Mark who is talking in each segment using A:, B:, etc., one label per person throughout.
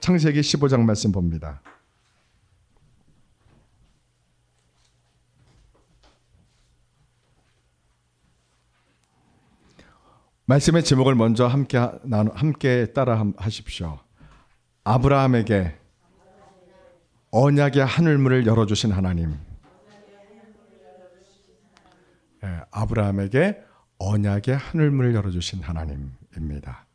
A: 창세기 15장 말씀 봅니다. 말씀의 제목을 먼저 함께 따라 하십시오. 아브라함에게 언약의 하늘문을 열어주신 하나님. 아브라함에게 언약의 하늘문을 열어주신 하나님입니다.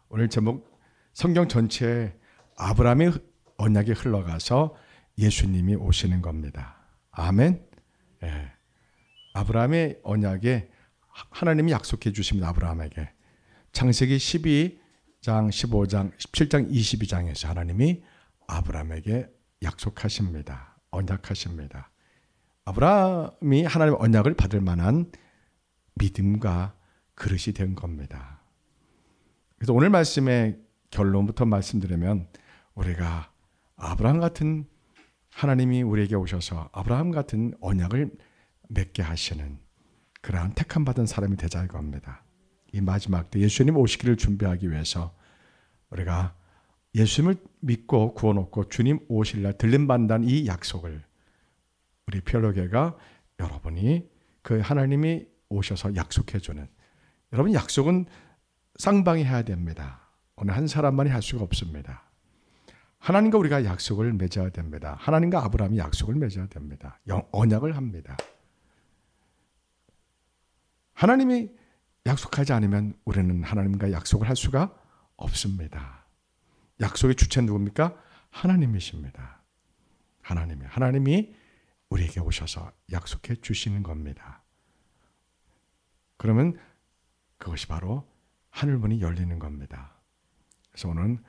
A: 오늘 제목 성경 전체에 아브라함의 언약이 흘러가서 예수님이 오시는 겁니다. 아멘. 아브라함의 언약에 하나님이 약속해 주십니다. 아브라함에게 창세기 12장, 15장, 17장, 22장에서 하나님이 아브라함에게 약속하십니다. 언약하십니다. 아브라함이 하나님의 언약을 받을 만한 믿음과 그릇이 된 겁니다. 그래서 오늘 말씀의 결론부터 말씀드리면 우리가 아브라함 같은 하나님이 우리에게 오셔서 아브라함 같은 언약을 맺게 하시는 그러한 택함 받은 사람이 되자 이겁니다. 이 마지막 때 예수님 오시기를 준비하기 위해서 우리가 예수님을 믿고 구원 얻고 주님 오실 날 들림받는다는 이 약속을 우리 피어로교회가 여러분이 그 하나님이 오셔서 약속해 주는, 여러분 약속은 쌍방이 해야 됩니다. 어느 한 사람만이 할 수가 없습니다. 하나님과 우리가 약속을 맺어야 됩니다. 하나님과 아브라함이 약속을 맺어야 됩니다. 언약을 합니다. 하나님이 약속하지 않으면 우리는 하나님과 약속을 할 수가 없습니다. 약속의 주체는 누굽니까? 하나님이십니다. 하나님이 우리에게 오셔서 약속해 주시는 겁니다. 그러면 그것이 바로 하늘문이 열리는 겁니다. 그래서 오늘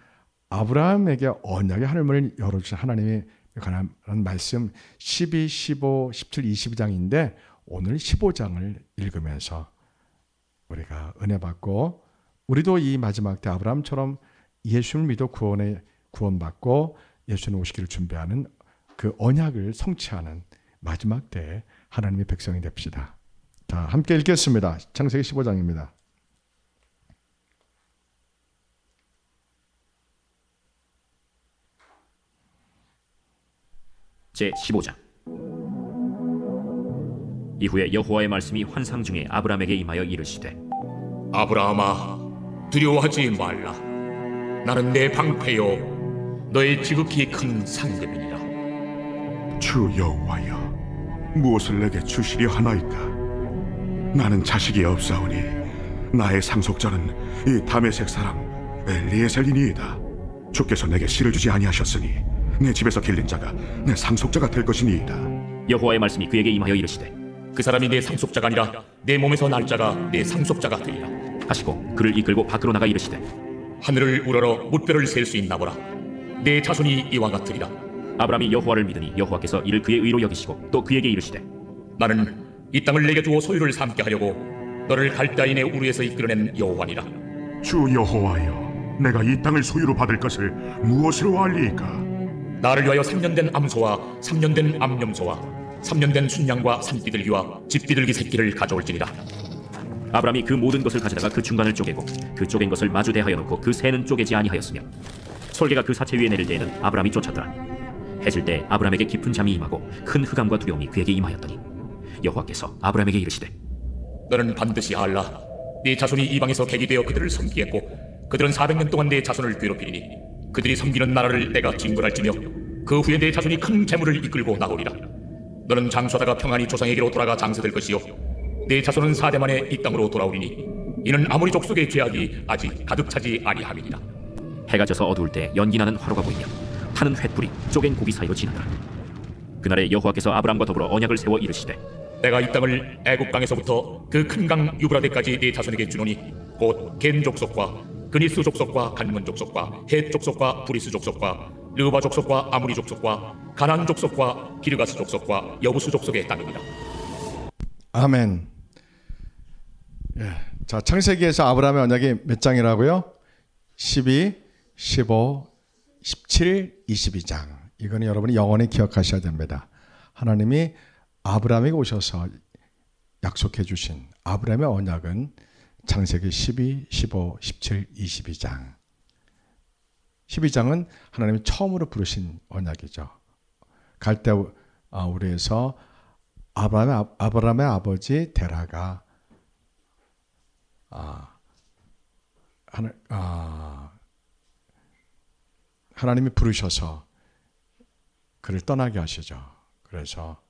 A: 아브라함에게 언약의 하늘문을 열어주신 하나님의 관한 말씀 12, 15, 17, 22장인데 오늘 15장을 읽으면서 우리가 은혜 받고 우리도 이 마지막 때 아브라함처럼 예수를 믿어 구원받고 예수님 오시기를 준비하는 그 언약을 성취하는 마지막 때에 하나님의 백성이 됩시다. 자, 함께 읽겠습니다. 창세기 15장입니다.
B: 제15장. 이후에 여호와의 말씀이 환상 중에 아브라함에게 임하여 이르시되
C: 아브라함아 두려워하지 말라. 나는 내 방패요 너의 지극히 큰 상급이니라.
D: 주 여호와여, 무엇을 내게 주시려 하나이까? 나는 자식이 없사오니 나의 상속자는 이 다메섹 사람 엘리에셀이니이다. 주께서 내게 씨를 주지 아니하셨으니 내 집에서 길린 자가 내 상속자가 될 것이니이다.
B: 여호와의 말씀이 그에게 임하여 이르시되
C: 그 사람이 내 상속자가 아니라 내 몸에서 날 자가 내 상속자가 되리라
B: 하시고 그를 이끌고 밖으로 나가 이르시되
C: 하늘을 우러러 무뼈를 셀 수 있나 보라. 내 자손이 이와 같으리라.
B: 아브라함이 여호와를 믿으니 여호와께서 이를 그의 의로 여기시고 또 그에게 이르시되
C: 나는 이 땅을 내게 주어 소유를 삼게 하려고 너를 갈대아인의 우르에서 이끌어낸 여호와니라.
D: 주 여호와여, 내가 이 땅을 소유로 받을 것을 무엇으로 알리이까?
C: 나를 위하여 3년 된 암소와 3년 된 암염소와 3년 된 순양과 산비둘기와 집비둘기 새끼를 가져올지니라.
B: 아브라함이 그 모든 것을 가져다가 그 중간을 쪼개고 그 쪼갠 것을 마주 대하여 놓고 그 새는 쪼개지 아니하였으며 솔개가 그 사체 위에 내릴 때에는 아브라함이 쫓았더라. 해질 때 아브라함에게 깊은 잠이 임하고 큰 흑암과 두려움이 그에게 임하였더니 여호와께서 아브라함에게 이르시되
C: 너는 반드시 알라. 네 자손이 이방에서 객이 되어 그들을 섬기겠고 그들은 400년 동안 네 자손을 괴롭히리니 그들이 섬기는 나라를 내가 징벌할지며 그 후에 네 자손이 큰 재물을 이끌고 나오리라. 너는 장수하다가 평안히 조상에게로 돌아가 장세될 것이요 네 자손은 4대 만에 이 땅으로 돌아오리니 이는 아모리 족속의 죄악이 아직 가득 차지 아니함이니라.
B: 해가 져서 어두울 때 연기나는 화로가 보이며 타는 횃불이 쪼갠 고기 사이로 지나더라. 그날에 여호와께서 아브라함과 더불어 언약을 세워 이르시되
C: 내가 이 땅을 애굽 강에서부터 그 큰 강 유브라데까지 네 자손에게 주노니 곧 겐 족속과 그니스 족속과 간문 족속과 헷 족속과 브리스 족속과 르바 족속과 아무리 족속과 가나안 족속과 기르가스 족속과 여부스 족속의 땅입니다.
A: 아멘. 자, 창세기에서 아브라함의 언약이 몇 장이라고요? 12, 15, 17, 22장. 이거는 여러분이 영원히 기억하셔야 됩니다. 하나님이 아브라함에게 오셔서 약속해 주신 아브라함의 언약은 창세기 12, 15, 17, 22장. 12장은 하나님이 처음으로 부르신 언약이죠. 갈대 우리에서 아브라함의 아버지 데라가 하나님이 부르셔서 그를 떠나게 하시죠. 그래서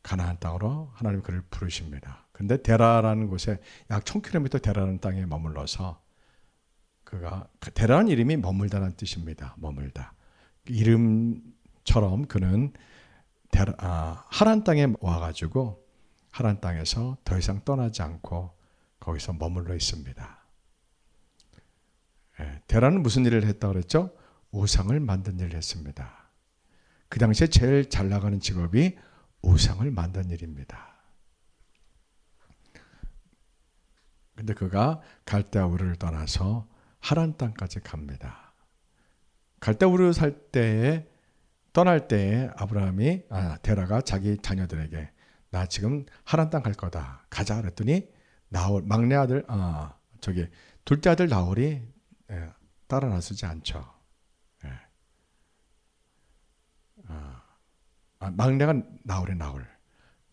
A: 가나안 땅으로 하나님이 그를 부르십니다. 근데 데라라는 곳에 약 1000km 데라라는 땅에 머물러서 데라는 이름이 머물다라는 뜻입니다. 머물다. 이름처럼 그는 하란 땅에 와가지고 하란 땅에서 더 이상 떠나지 않고 거기서 머물러 있습니다. 데라는 무슨 일을 했다고 그랬죠? 우상을 만든 일을 했습니다. 그 당시에 제일 잘 나가는 직업이 우상을 만든 일입니다. 근데 그가 갈대아 우르를 떠나서 하란 땅까지 갑니다. 갈대아 우르 떠날 때에 데라가 자기 자녀들에게 나 지금 하란 땅 갈 거다. 가자 그랬더니 막내 아들 둘째 아들 나홀이 따라 나서지 않죠. 막내가 나홀.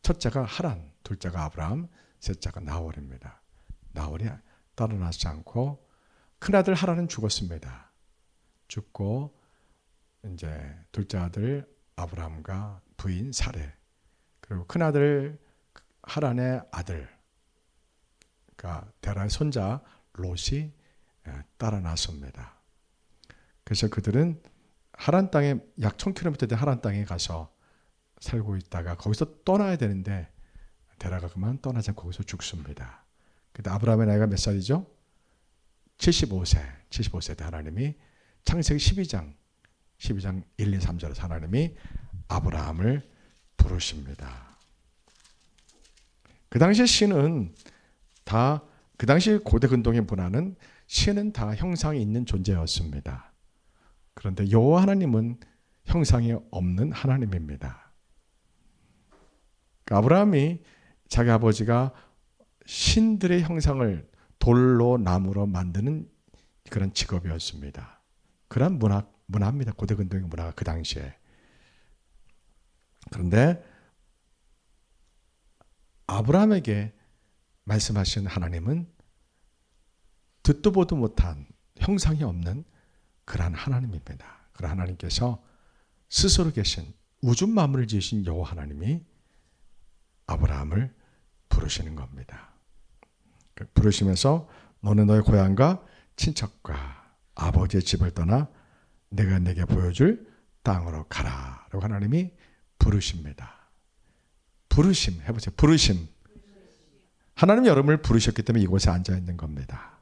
A: 첫째가 하란, 둘째가 아브라함, 셋째가 나홀입니다. 나홀이 따라 나서지 않고 큰아들 하란은 죽었습니다. 죽고 이제 둘째 아들 아브라함과 부인 사레, 그리고 큰아들 하란의 아들, 그러니까 데라의 손자 롯이 따라 나섭니다. 그래서 그들은 하란 땅에 약 1000km 된 하란 땅에 가서 살고 있다가 거기서 떠나야 되는데 데라가 그만 떠나지 않고 거기서 죽습니다. 그때 아브라함의 나이가 몇 살이죠? 75세 때 하나님이 창세기 12장 1, 2, 3절에서 하나님이 아브라함을 부르십니다. 그 당시 신은 그 당시 고대 근동의 문화는 신은 다 형상이 있는 존재였습니다. 그런데 여호와 하나님은 형상이 없는 하나님입니다. 아브라함이 자기 아버지가 신들의 형상을 돌로 나무로 만드는 그런 직업이었습니다. 그런 문화입니다. 고대 근동의 문화가 그 당시에. 그런데 아브라함에게 말씀하신 하나님은 듣도 보도 못한 형상이 없는 그러한 하나님입니다. 그런 하나님께서 스스로 계신 우주 만물을 지으신 여호와 하나님이 아브라함을 부르시는 겁니다. 부르시면서 너는 너의 고향과 친척과 아버지의 집을 떠나 내가 내게 보여줄 땅으로 가라 라고 하나님이 부르십니다. 부르심 해보세요. 부르심. 하나님이 여러분을 부르셨기 때문에 이곳에 앉아있는 겁니다.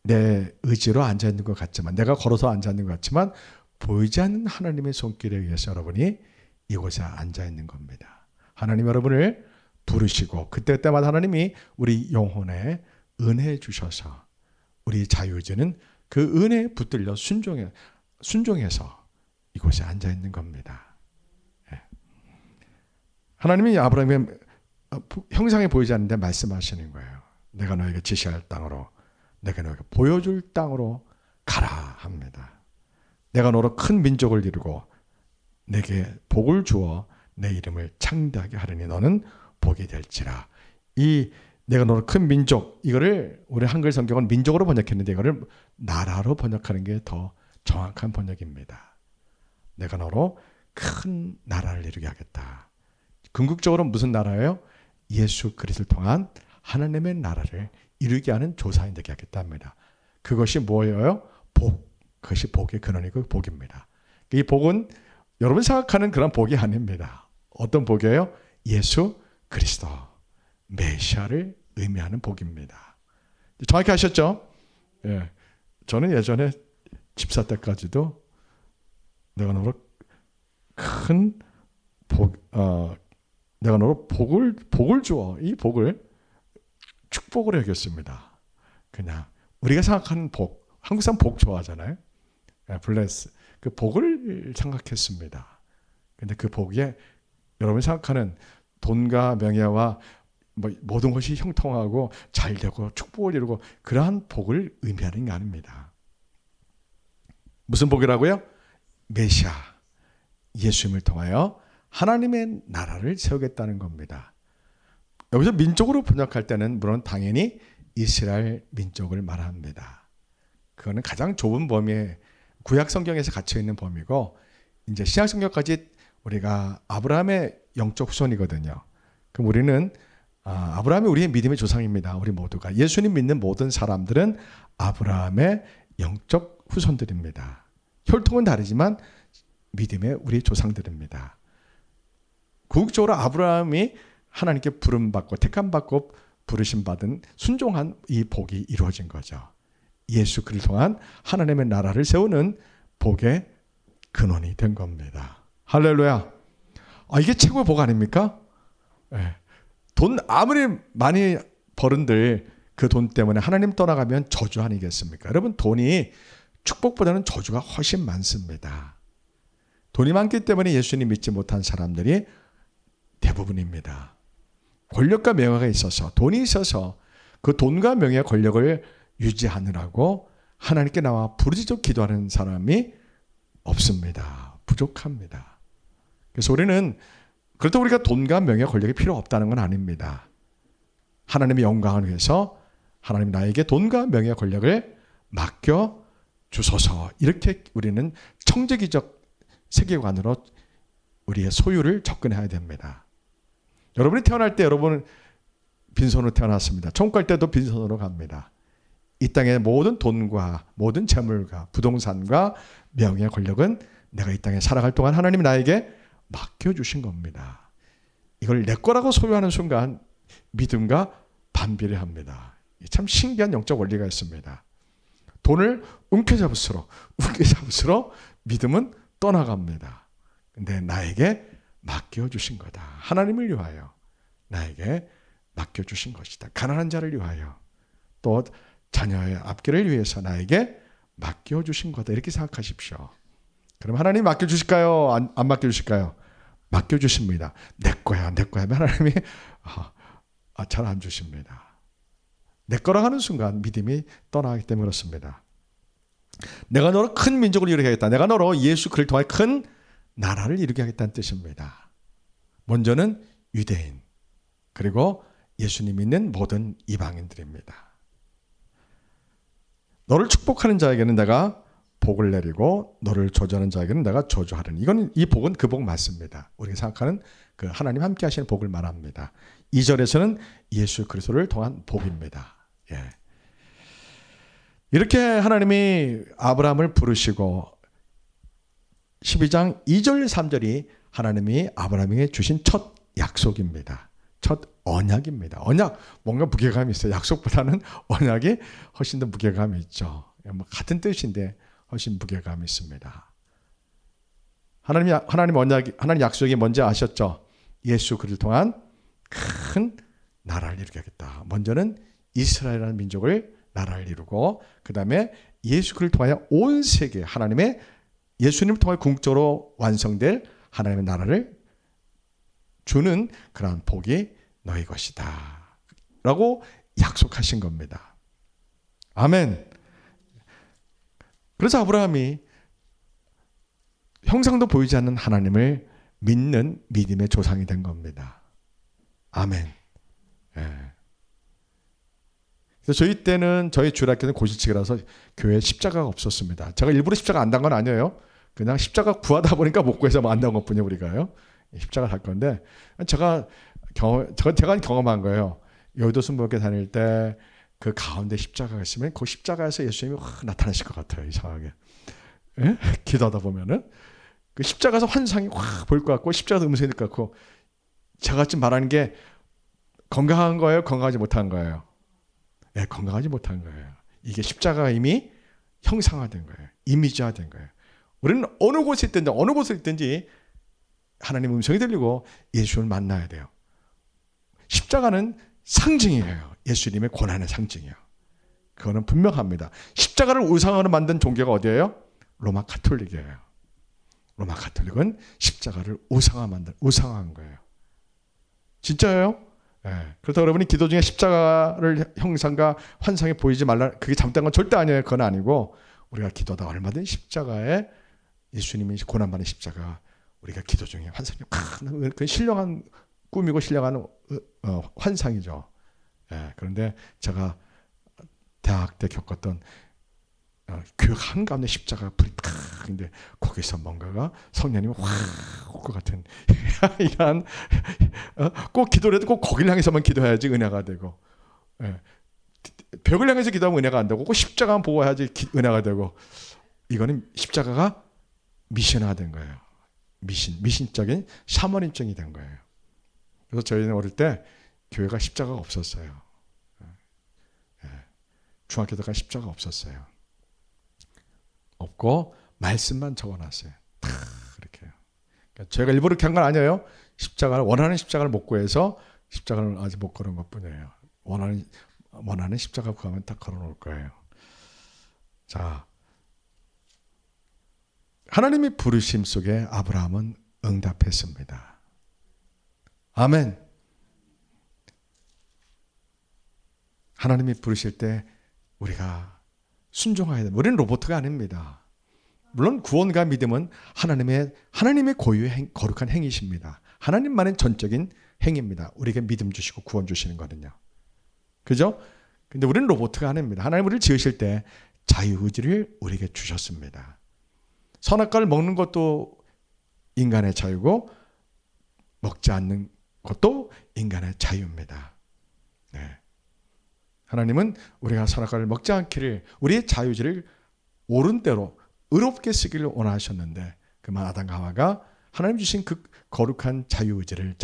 A: 내 의지로 앉아있는 것 같지만, 내가 걸어서 앉아있는 것 같지만 보이지 않는 하나님의 손길에 의해서 여러분이 이곳에 앉아있는 겁니다. 하나님 여러분을 부르시고 그때마다 하나님이 우리 영혼에 은혜 주셔서 우리 자유의지는 그 은혜에 붙들려 순종해서 이곳에 앉아있는 겁니다. 하나님이 아브라함의 형상이 보이지 않는데 말씀하시는 거예요. 내가 너에게 지시할 땅으로, 내가 너에게 보여줄 땅으로 가라 합니다. 내가 너로 큰 민족을 이루고 내게 복을 주어 내 이름을 창대하게 하려니 너는 복이 될지라. 이 내가 너로 큰 민족, 이거를 우리 한글 성경은 민족으로 번역했는데 이거를 나라로 번역하는 게 더 정확한 번역입니다. 내가 너로 큰 나라를 이루게 하겠다. 궁극적으로 무슨 나라예요? 예수 그리스도를 통한 하나님의 나라를 이루게 하는 조상이 되게 하겠다 합니다. 그것이 뭐예요? 복. 그것이 복의 근원이고 복입니다. 이 복은 여러분 생각하는 그런 복이 아닙니다. 어떤 복이에요? 예수 그리스도 메시아를 의미하는 복입니다. 정확히 아셨죠? 예. 저는 예전에 집사 때까지도 내가 너로 큰 내가 너로 복을 주어, 이 복을 축복으로 여겼습니다. 그냥 우리가 생각하는 복, 한국 사람 복 좋아하잖아요. 블레스, 그 복을 생각했습니다. 근데 그 복에 여러분이 생각하는 돈과 명예와 모든 것이 형통하고 잘되고 축복을 이루고 그러한 복을 의미하는 게 아닙니다. 무슨 복이라고요? 메시아, 예수님을 통하여 하나님의 나라를 세우겠다는 겁니다. 여기서 민족으로 번역할 때는 물론 당연히 이스라엘 민족을 말합니다. 그거는 가장 좁은 범위에 구약 성경에서 갇혀 있는 범위고, 이제 신약 성경까지 우리가 아브라함의 영적 후손이거든요. 그럼 우리는 아브라함이 우리의 믿음의 조상입니다. 우리 모두가 예수님 믿는 모든 사람들은 아브라함의 영적 후손들입니다. 혈통은 다르지만 믿음의 우리 조상들입니다. 궁극적으로 아브라함이 하나님께 부름받고 택함받고 부르심받은 순종한 이 복이 이루어진 거죠. 예수 그리스도를 통한 하나님의 나라를 세우는 복의 근원이 된 겁니다. 할렐루야. 이게 최고의 복 아닙니까? 네. 돈 아무리 많이 벌은들 그 돈 때문에 하나님 떠나가면 저주 아니겠습니까? 여러분, 돈이 축복보다는 저주가 훨씬 많습니다. 돈이 많기 때문에 예수님 믿지 못한 사람들이 대부분입니다. 권력과 명예가 있어서, 돈이 있어서 그 돈과 명예와 권력을 유지하느라고 하나님께 나와 부르짖어 기도하는 사람이 없습니다. 부족합니다. 그래서 우리는, 그렇다고 우리가 돈과 명예, 권력이 필요 없다는 건 아닙니다. 하나님의 영광을 위해서 하나님 나에게 돈과 명예, 권력을 맡겨 주소서, 이렇게 우리는 청지기적 세계관으로 우리의 소유를 접근해야 됩니다. 여러분이 태어날 때 여러분은 빈손으로 태어났습니다. 천국 갈 때도 빈손으로 갑니다. 이 땅의 모든 돈과 모든 재물과 부동산과 명예, 권력은 내가 이 땅에 살아갈 동안 하나님이 나에게 맡겨주신 겁니다. 이걸 내 거라고 소유하는 순간 믿음과 반비례 합니다. 참 신기한 영적 원리가 있습니다. 돈을 움켜잡을수록 믿음은 떠나갑니다. 근데 나에게 맡겨주신 거다. 하나님을 위하여 나에게 맡겨주신 것이다. 가난한 자를 위하여, 또 자녀의 앞길을 위해서 나에게 맡겨주신 거다. 이렇게 생각하십시오. 그럼 하나님 맡겨주실까요? 안 맡겨주실까요? 맡겨주십니다. 내 거야, 내 거야 하면 하나님이 잘 안 주십니다. 내 거라 하는 순간 믿음이 떠나기 때문에 그렇습니다. 내가 너로 큰 민족을 이루게 하겠다. 내가 너로 예수 그리스도를 통해 큰 나라를 이루게 하겠다는 뜻입니다. 먼저는 유대인, 그리고 예수님 믿는 모든 이방인들입니다. 너를 축복하는 자에게는 내가 복을 내리고 너를 저주하는 자에게는 내가 저주하리니. 이 복은 그 복 맞습니다. 우리가 생각하는 그 하나님 함께 하시는 복을 말합니다. 2절에서는 예수 그리스도를 통한 복입니다. 예. 이렇게 하나님이 아브라함을 부르시고 12장 2절 3절이 하나님이 아브라함에게 주신 첫 약속입니다. 첫 언약입니다. 언약, 뭔가 무게감이 있어요. 약속보다는 언약이 훨씬 더 무게감이 있죠. 같은 뜻인데 훨씬 무게감이 있습니다. 하나님 약속이 뭔지 아셨죠? 예수 그리스도를 통한 큰 나라를 이루겠다. 먼저는 이스라엘이라는 민족을 나라를 이루고, 그 다음에 예수 그리스도를 통하여 온 세계 하나님의 예수님을 통해 궁극적으로 완성될 하나님의 나라를 주는 그러한 복이 너희 것이다 라고 약속하신 겁니다. 아멘. 그래서 아브라함이 형상도 보이지 않는 하나님을 믿는 믿음의 조상이 된 겁니다. 아멘. 예. 그래서 저희 때는, 저희 주일학교는 고실직이라서 교회에 십자가가 없었습니다. 제가 일부러 십자가 안 단 건 아니에요. 그냥 십자가 구하다 보니까 못 구해서 안 단 것뿐이에요, 우리가요. 십자가 달 건데, 제가 경험한 거예요. 여의도 순복음교회 다닐 때 그 가운데 십자가가 있으면 그 십자가에서 예수님이 확 나타나실 것 같아요, 이상하게. 예? 기도하다 보면은 그 십자가에서 환상이 확 보일 것 같고, 십자가에서 음성이 될 것 같고, 제가 지금 말하는 게 건강한 거예요, 건강하지 못한 거예요? 네, 건강하지 못한 거예요. 이게 십자가가 이미 형상화된 거예요. 이미지화된 거예요. 우리는 어느 곳에 있든지 하나님 음성이 들리고 예수를 만나야 돼요. 십자가는 상징이에요. 예수님의 고난의 상징이에요. 그거는 분명합니다. 십자가를 우상으로 만든 종교가 어디예요? 로마 가톨릭이에요. 로마 가톨릭은 십자가를 우상화한 거예요. 진짜예요? 네. 그렇다고 여러분이 기도 중에 십자가를 형상과 환상에 보이지 말라, 그게 잘못된 건 절대 아니에요. 그건 아니고, 우리가 기도하다 얼마든지 십자가에 예수님이 고난받는 십자가 우리가 기도 중에 환상이 그 신령한 꿈이고 신령한 환상이죠. 예, 그런데 제가 대학 때 겪었던 교육 한가운데 십자가 불이 탁 있는데 거기서 뭔가가 성령님이 확 올 것 같은 이런 꼭 기도를 해도 꼭 거기를 향해서만 기도해야지 은혜가 되고, 예, 벽을 향해서 기도하면 은혜가 안 되고 꼭 십자가만 보고 해야지 은혜가 되고, 이거는 십자가가 미션화된 거예요. 미신적인 샤머니즘이 된 거예요. 그래서 저희는 어릴 때 교회가 십자가가 없었어요. 중학교 때까지 십자가가 없었어요. 없고 말씀만 적어놨어요. 다 이렇게요. 그러니까 제가 일부러 이렇게 한 건 아니에요. 십자가를 원하는 십자가를 못 구해서 십자가를 아직 못 걸은 것뿐이에요. 원하는 십자가 구하면 딱 걸어놓을 거예요. 자, 하나님의 부르심 속에 아브라함은 응답했습니다. 아멘. 하나님이 부르실 때 우리가 순종해야 됩니다. 우리는 로봇가 아닙니다. 물론 구원과 믿음은 하나님의 고유의 거룩한 행위십니다. 하나님만의 전적인 행위입니다. 우리에게 믿음 주시고 구원 주시는 거는요. 그죠? 근데 우리는 로봇가 아닙니다. 하나님 우리를 지으실 때 자유의지를 우리에게 주셨습니다. 선악과를 먹는 것도 인간의 자유고 먹지 않는 것도 인간의 자유입니다. 네. 하나님은 우리가 선악과를 먹지 않기를, 우리의 자유의지를 옳은 대로 의롭게 쓰기를 원하셨는데, 그만 아담과 하와가 하나님 주신 그 거룩한 자유의지를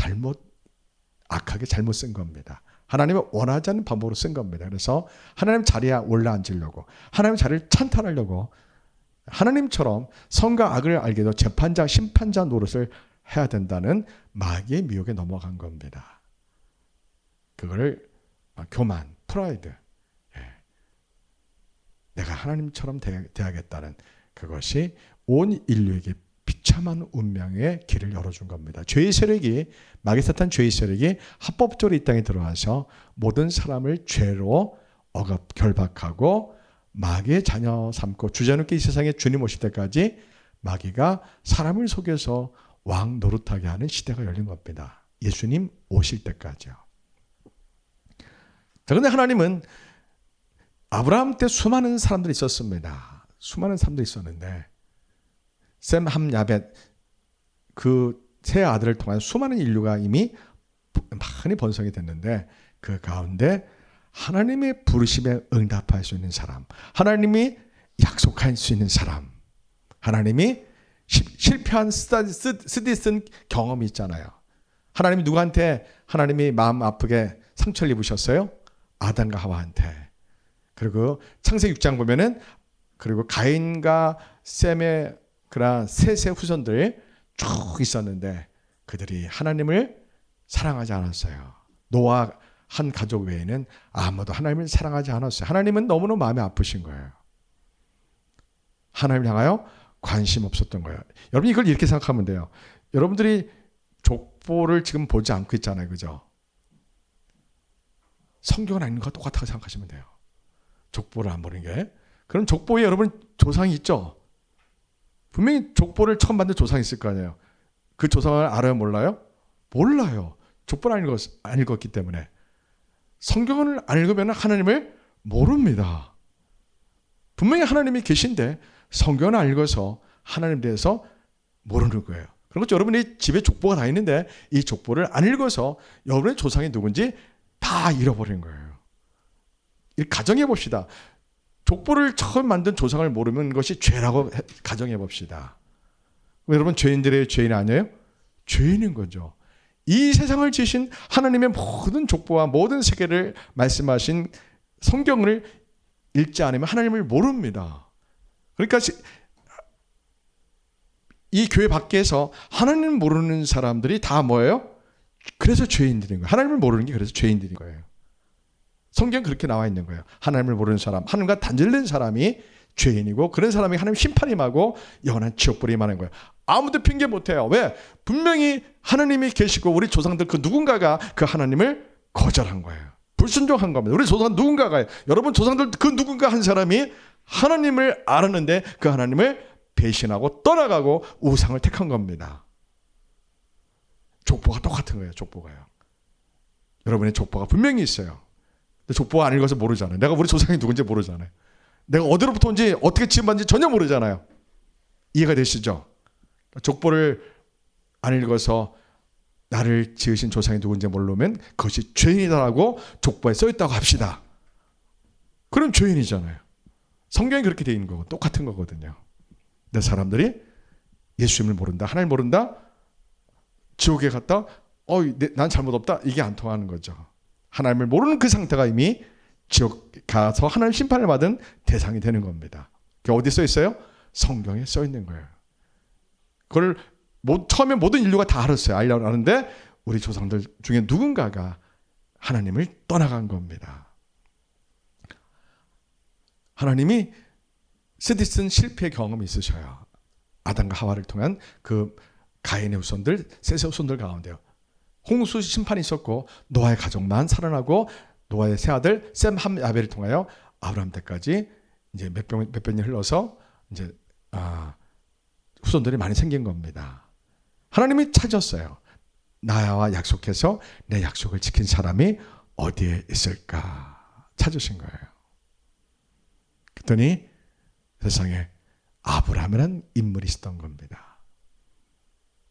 A: 악하게 잘못 쓴 겁니다. 하나님이 원하지 않는 방법으로 쓴 겁니다. 그래서 하나님 자리에 올라앉으려고, 하나님 자리를 찬탈하려고 하나님처럼 선과 악을 알게도 재판장, 심판자 노릇을 해야 된다는 마귀의 미혹에 넘어간 겁니다. 그거를 교만, 프라이드, 내가 하나님처럼 돼야겠다는 그것이 온 인류에게 비참한 운명의 길을 열어준 겁니다. 죄의 세력이, 마귀 사탄 죄의 세력이 합법적으로 이 땅에 들어와서 모든 사람을 죄로 결박하고 마귀의 자녀 삼고 주저앉게 이 세상에 주님 오실 때까지 마귀가 사람을 속여서 왕 노릇하게 하는 시대가 열린 겁니다. 예수님 오실 때까지요. 자, 근데 하나님은 아브라함 때 수많은 사람들이 있었습니다. 수많은 사람들이 있었는데 셈, 함, 야벳 그 세 아들을 통한 수많은 인류가 이미 많이 번성이 됐는데, 그 가운데 하나님의 부르심에 응답할 수 있는 사람, 하나님이 약속할 수 있는 사람, 하나님이 실패한 쓰디 쓴 경험이 있잖아요. 하나님이 누구한테 하나님이 마음 아프게 상처를 입으셨어요? 아담과 하와한테. 그리고 창세기 6장 보면은, 그리고 가인과 셈의 그런 셋의 후손들 쭉 있었는데 그들이 하나님을 사랑하지 않았어요. 노아 한 가족 외에는 아무도 하나님을 사랑하지 않았어요. 하나님은 너무너무 마음이 아프신 거예요. 하나님을 향하여 관심 없었던 거예요. 여러분 이걸 이렇게 생각하면 돼요. 여러분들이 족보를 지금 보지 않고 있잖아요. 그죠? 성경은 아닌 것과 똑같다고 생각하시면 돼요. 족보를 안 보는 게. 그럼 족보에 여러분 조상이 있죠? 분명히 족보를 처음 만든 조상이 있을 거 아니에요. 그 조상을 알아요? 몰라요? 몰라요. 족보를 안 읽었기 때문에. 성경을 안 읽으면 하나님을 모릅니다. 분명히 하나님이 계신데 성경을 안 읽어서 하나님에 대해서 모르는 거예요. 그리고 여러분이 집에 족보가 다 있는데 이 족보를 안 읽어서 여러분의 조상이 누군지 다 잃어버린 거예요. 가정해 봅시다. 족보를 처음 만든 조상을 모르는 것이 죄라고 가정해 봅시다. 여러분 죄인들의 죄인 아니에요? 죄인인 거죠. 이 세상을 지으신 하나님의 모든 족보와 모든 세계를 말씀하신 성경을 읽지 않으면 하나님을 모릅니다. 그러니까 이 교회 밖에서 하나님을 모르는 사람들이 다 뭐예요? 그래서 죄인들인 거예요. 하나님을 모르는 게 그래서 죄인들인 거예요. 성경 그렇게 나와 있는 거예요. 하나님을 모르는 사람, 하나님과 단절된 사람이 죄인이고, 그런 사람이 하나님 심판이 임하고 영원한 지옥불이 임하는 거예요. 아무도 핑계 못해요. 왜? 분명히 하나님이 계시고 우리 조상들 그 누군가가 그 하나님을 거절한 거예요. 불순종한 겁니다. 우리 조상 누군가가, 여러분 조상들 그 누군가 한 사람이 하나님을 알았는데 그 하나님을 배신하고 떠나가고 우상을 택한 겁니다. 족보가 똑같은 거예요. 족보가요. 여러분의 족보가 분명히 있어요. 근데 족보가 안 읽어서 모르잖아요. 내가 우리 조상이 누군지 모르잖아요. 내가 어디로부터 온지 어떻게 지음받는지 전혀 모르잖아요. 이해가 되시죠? 족보를 안 읽어서 나를 지으신 조상이 누군지 모르면 그것이 죄인이다라고 족보에 써있다고 합시다. 그럼 죄인이잖아요. 성경이 그렇게 되어 있는 거고 똑같은 거거든요. 근데 사람들이 예수님을 모른다, 하나님 모른다, 지옥에 갔다, 난 잘못 없다, 이게 안 통하는 거죠. 하나님을 모르는 그 상태가 이미 지옥 가서 하나님 심판을 받은 대상이 되는 겁니다. 그게 어디 써 있어요? 성경에 써 있는 거예요. 그걸 처음에 모든 인류가 다 알았어요. 아는데 우리 조상들 중에 누군가가 하나님을 떠나간 겁니다. 하나님이 스디슨 실패 경험이 있으셔요. 아담과 하와를 통한 그 가인의 후손들, 셋의 후손들 가운데요. 홍수 심판이 있었고 노아의 가족만 살아나고 노아의 세 아들 셈, 함, 야벨을 통하여 아브라함 때까지 이제 몇백 년 흘러서 이제 후손들이 많이 생긴 겁니다. 하나님이 찾았어요. 나와 약속해서 내 약속을 지킨 사람이 어디에 있을까 찾으신 거예요. 그랬더니 세상에 아브라함이라는 인물이 있었던 겁니다.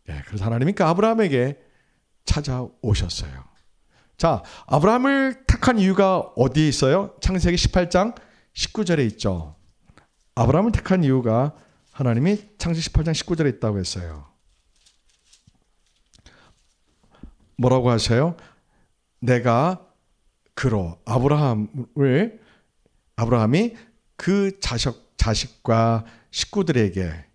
A: 그래서 하나님이 그 아브라함에게 찾아오셨어요. 자, 아브라함을 택한 이유가 어디에 있어요? 창세기 18장 19절에 있죠. 아브라함을 택한 이유가 하나님이 창세기 18장 19절에 있다고 했어요. 뭐라고 하세요? 내가 그로 아브라함이 그 자식과 식구들에게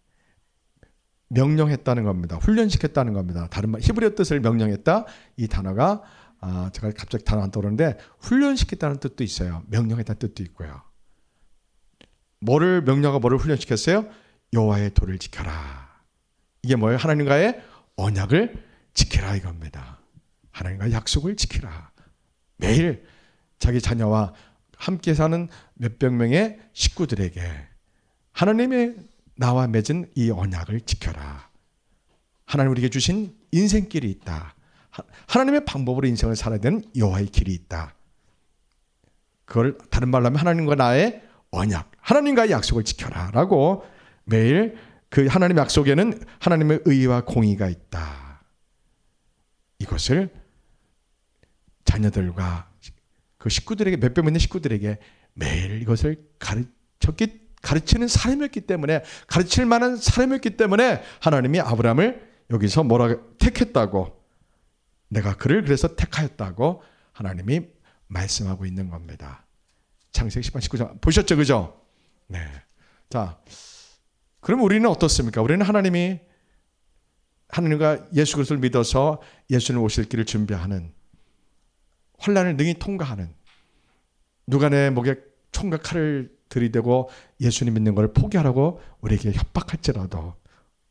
A: 명령했다는 겁니다. 훈련시켰다는 겁니다. 다른 말 히브리어 뜻을 명령했다. 이 단어가 제가 갑자기 단어 안 떠오르는데 훈련시켰다는 뜻도 있어요. 명령했다는 뜻도 있고요. 뭐를 명령하고 뭐를 훈련시켰어요? 여호와의 도를 지켜라. 이게 뭐예요? 하나님과의 언약을 지키라 이겁니다. 하나님과의 약속을 지키라. 매일 자기 자녀와 함께 사는 몇백 명의 식구들에게 하나님의 나와 맺은 이 언약을 지켜라. 하나님 우리에게 주신 인생길이 있다. 하나님의 방법으로 인생을 살아야 되는 여호와의 길이 있다. 그걸 다른 말로 하면 하나님과 나의 언약, 하나님과의 약속을 지켜라 라고 매일 그 하나님의 약속에는 하나님의 의와 공의가 있다. 이것을 자녀들과 그 식구들에게 몇백 명의 식구들에게 매일 이것을 가르치는 사람이었기 때문에 가르칠 만한 사람이었기 때문에 하나님이 아브라함을 여기서 택했다고 내가 그를 그래서 택하였다고 하나님이 말씀하고 있는 겁니다. 창세기 10장 19절 보셨죠? 그죠? 네. 자, 그럼 우리는 어떻습니까? 우리는 하나님과 예수 그리스도를 믿어서 예수님 오실 길을 준비하는 환난을 능히 통과하는 누가 내 목에 총과 칼을 들이대고 예수님 믿는 걸 포기하라고 우리에게 협박할지라도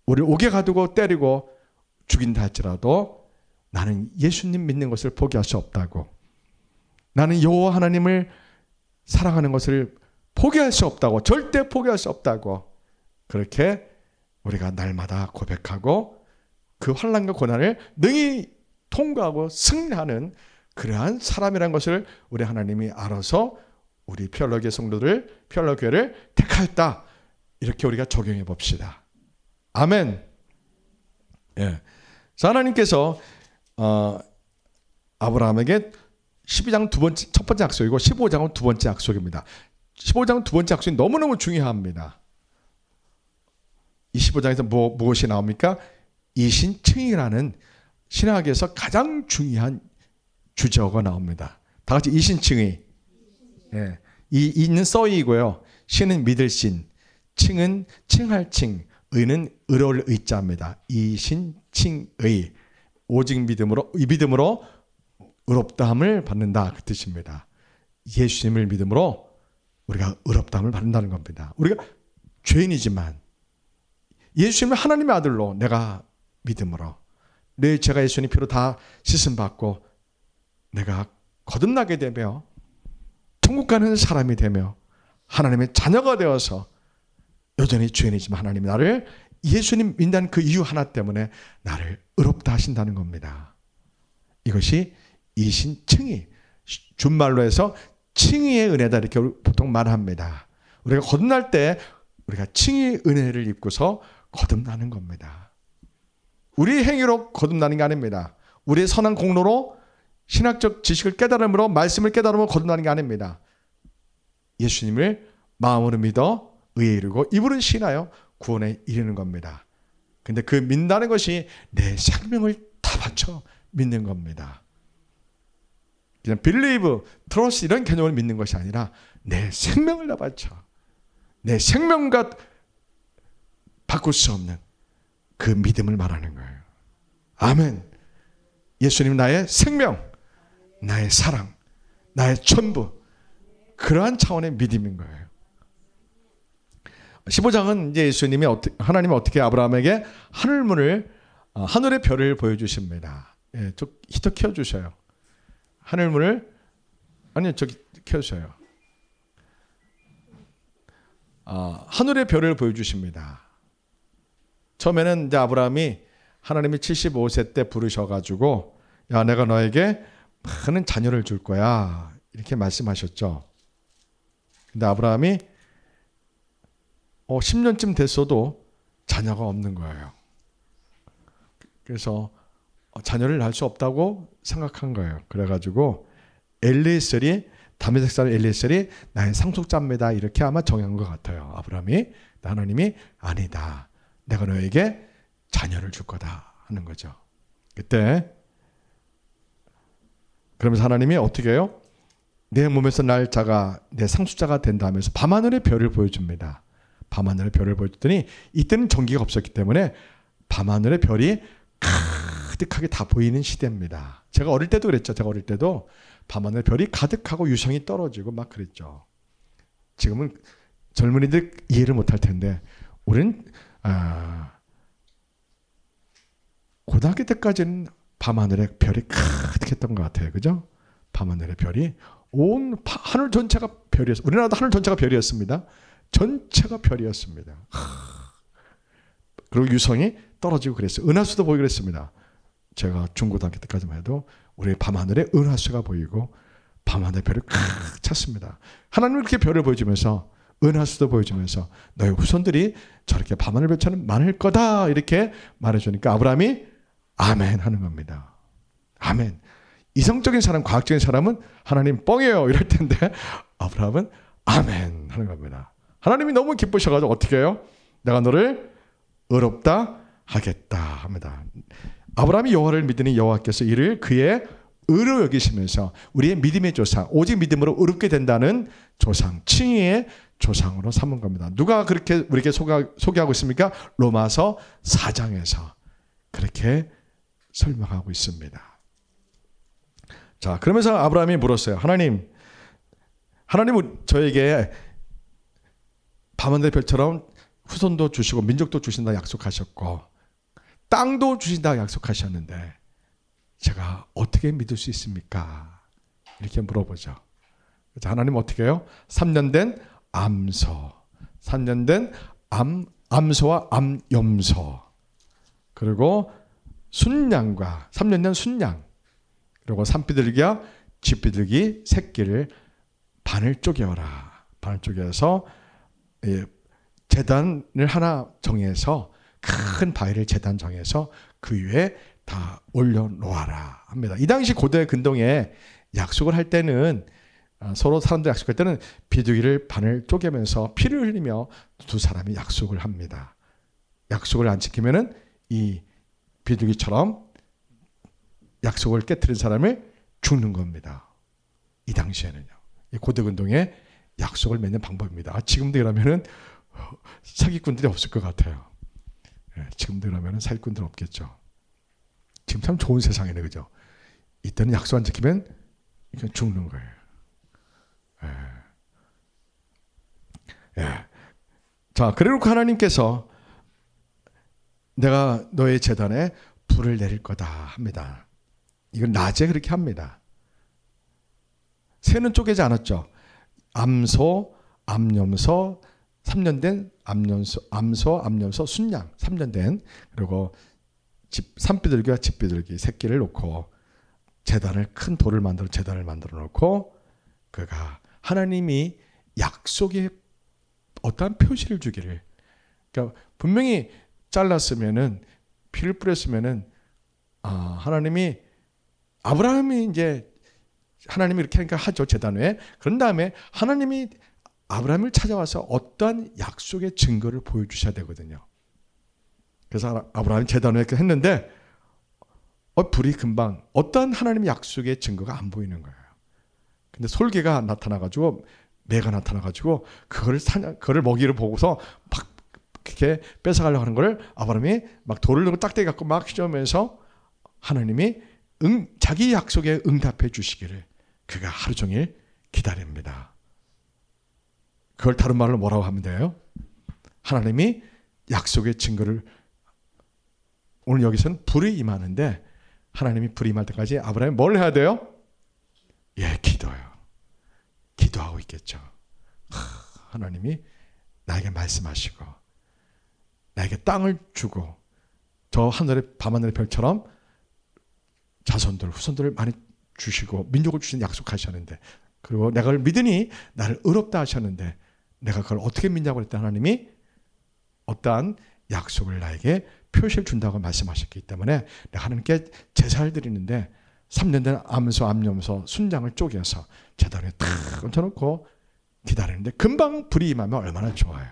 A: 우리를 옥에 가두고 때리고 죽인다 할지라도 나는 예수님 믿는 것을 포기할 수 없다고 나는 여호와 하나님을 사랑하는 것을 포기할 수 없다고 절대 포기할 수 없다고 그렇게 우리가 날마다 고백하고 그 환난과 고난을 능히 통과하고 승리하는 그러한 사람이라는 것을 우리 하나님이 알아서 우리 피얼러교회 성도들, 피얼러교회를 택하였다. 이렇게 우리가 적용해 봅시다. 아멘. 예. 자, 하나님께서 아브라함에게 12장 첫 번째 약속이고 15장은 두 번째 약속입니다. 15장은 두 번째 약속이 너무너무 중요합니다. 이 15장에서 무엇이 나옵니까? 이신칭이라는 신학에서 가장 중요한 주제어가 나옵니다. 다 같이 이신칭의. 예. 이는 써이고요. 신은 믿을 신, 칭은 칭할 칭, 의는 의로울 의자입니다. 이신칭의. 오직 믿음으로 의롭다함을 받는다 그 뜻입니다. 예수님을 믿음으로 우리가 의롭다함을 받는다는 겁니다. 우리가 죄인이지만 예수님을 하나님의 아들로 내가 믿음으로 내 죄가 예수님 피로 다 씻음받고 내가 거듭나게 되며 천국 가는 사람이 되며 하나님의 자녀가 되어서 여전히 죄인이지만 하나님이 나를 예수님 믿는 그 이유 하나 때문에 나를 의롭다 하신다는 겁니다. 이것이 이신칭의, 준말로 해서 칭의의 은혜다 이렇게 보통 말합니다. 우리가 거듭날 때 우리가 칭의의 은혜를 입고서 거듭나는 겁니다. 우리 행위로 거듭나는 게 아닙니다. 우리의 선한 공로로 신학적 지식을 깨달음으로 말씀을 깨달음으로 거듭나는 게 아닙니다. 예수님을 마음으로 믿어 의에 이르고 입으로 신하여 구원에 이르는 겁니다. 근데 그 믿는다는 것이 내 생명을 다 바쳐 믿는 겁니다. 그냥 believe, trust 이런 개념을 믿는 것이 아니라 내 생명을 다 바쳐. 내 생명과 바꿀 수 없는 그 믿음을 말하는 거예요. 아멘. 예수님 나의 생명, 나의 사랑, 나의 전부, 그러한 차원의 믿음인 거예요. 15장은 이제 예수님이 하나님이 어떻게 아브라함에게 하늘의 별을 보여주십니다. 예, 히터 켜주셔요. 하늘문을 아니요 저기 켜주셔요. 하늘의 별을 보여주십니다. 처음에는 이제 아브라함이 하나님이 75세 때 부르셔가지고 야 내가 너에게 많은 자녀를 줄 거야 이렇게 말씀하셨죠. 근데 아브라함이 10년쯤 됐어도 자녀가 없는 거예요. 그래서 자녀를 낳을 수 없다고 생각한 거예요. 그래가지고 엘리에셀이 다메섹 사람 엘리에셀이 나의 상속자입니다 이렇게 아마 정한 것 같아요. 아브라함이. 하나님이 아니다. 내가 너에게 자녀를 줄 거다 하는 거죠. 그때 그러면서 하나님이 어떻게 해요? 내 몸에서 날 자가 내 상속자가 된다 하면서 밤하늘의 별을 보여줍니다. 밤하늘의 별을 보여줬더니 이때는 전기가 없었기 때문에 밤하늘의 별이 가득하게 다 보이는 시대입니다. 제가 어릴 때도 그랬죠. 제가 어릴 때도 밤하늘 별이 가득하고 유성이 떨어지고 막 그랬죠. 지금은 젊은이들 이해를 못할 텐데 우리는 고등학교 때까지는 밤하늘에 별이 가득했던 것 같아요. 그죠? 밤하늘의 별이 온 하늘 전체가 별이었어요. 우리나라도 하늘 전체가 별이었습니다. 전체가 별이었습니다. 그리고 유성이 떨어지고 그랬어요. 은하수도 보이고 그랬습니다. 제가 중고등학교 때까지만 해도 우리 밤하늘에 은하수가 보이고 밤하늘의 별을 칵 찼습니다. 하나님은 그렇게 별을 보여주면서 은하수도 보여주면서 너의 후손들이 저렇게 밤하늘 별처럼 많을 거다 이렇게 말해주니까 아브라함이 아멘 하는 겁니다. 아멘. 이성적인 사람, 과학적인 사람은 하나님 뻥이에요 이럴 텐데 아브라함은 아멘 하는 겁니다. 하나님이 너무 기쁘셔가지고 어떻게 해요? 내가 너를 의롭다 하겠다 합니다. 아브라함이 여호와를 믿으니 여호와께서 이를 그의 의로 여기시면서 우리의 믿음의 조상, 오직 믿음으로 의롭게 된다는 조상, 칭의의 조상으로 삼은 겁니다. 누가 그렇게 우리에게 소개하고 있습니까? 로마서 4장에서 그렇게 설명하고 있습니다. 자, 그러면서 아브라함이 물었어요. 하나님은 저에게 밤하늘의 별처럼 후손도 주시고 민족도 주신다 약속하셨고 땅도 주신다 약속하셨는데 제가 어떻게 믿을 수 있습니까? 이렇게 물어보죠. 그래서 하나님 어떻게 해요? 3년 된 암소, 3년 된 암소와 암염소, 그리고 순양과 3년 된 순양, 그리고 산비둘기와 쥐비둘기 새끼를 반을 쪼개어라. 반을 쪼개서 제단을 하나 정해서 큰 바위를 제단 정해서 그 위에 다 올려놓아라 합니다. 이 당시 고대 근동에 약속을 할 때는 서로 사람들 약속할 때는 비둘기를 반을 쪼개면서 피를 흘리며 두 사람이 약속을 합니다. 약속을 안 지키면은 이 비둘기처럼 약속을 깨트린 사람을 죽는 겁니다. 이 당시에는요. 이 고대 근동에 약속을 맺는 방법입니다. 지금도 이러면은 사기꾼들이 없을 것 같아요. 지금도 이러면은 사기꾼들 없겠죠. 지금 참 좋은 세상이네, 그죠? 이때는 약속 안 지키면 죽는 거예요. 자, 그리고 하나님께서 내가 너의 제단에 불을 내릴 거다 합니다. 이건 낮에 그렇게 합니다. 새는 쪼개지 않았죠. 암소, 암염소 3년 된 암소 순양 3년 된 그리고 산비둘기와 집비둘기 새끼를 놓고 큰 돌을 만들어 제단을 만들어 놓고 그가 하나님이 약속의 어떠한 표시를 주기를 그러니까 분명히 잘랐으면은 피를 뿌렸으면은 하나님이 아브라함이 이제 하나님이 이렇게 하니까 하죠 제단 외에 그런 다음에 하나님이 아브라함을 찾아와서 어떠한 약속의 증거를 보여주셔야 되거든요. 그래서 아브라함이 제단 외에 했는데 불이 금방 어떠한 하나님의 약속의 증거가 안 보이는 거예요. 근데 솔개가 나타나가지고 매가 나타나가지고 그거를 먹이를 보고서 막 이렇게 뺏어가려고 하는 걸 아브라함이 막 돌을 들고 딱대기 갖고 막 휘저으면서 하나님이 자기 약속에 응답해 주시기를 그가 하루 종일 기다립니다. 그걸 다른 말로 뭐라고 하면 돼요? 하나님이 약속의 증거를 오늘 여기서는 불이 임하는데 하나님이 불이 임할 때까지 아브라함이 뭘 해야 돼요? 기도요. 기도하고 있겠죠. 하나님이 나에게 말씀하시고 나에게 땅을 주고 저 밤하늘의 별처럼 자손들 후손들을 많이 주시고 민족을 주신 약속하셨는데 그리고 내가 그걸 믿으니 나를 의롭다 하셨는데 내가 그걸 어떻게 믿냐고 그랬더니 하나님이 어떠한 약속을 나에게 표시를 준다고 말씀하셨기 때문에 내가 하나님께 제사를 드리는데 3년 된 암염소 순장을 쪼개서 제단에 탁 얹혀놓고 기다리는데 금방 불이 임하면 얼마나 좋아요.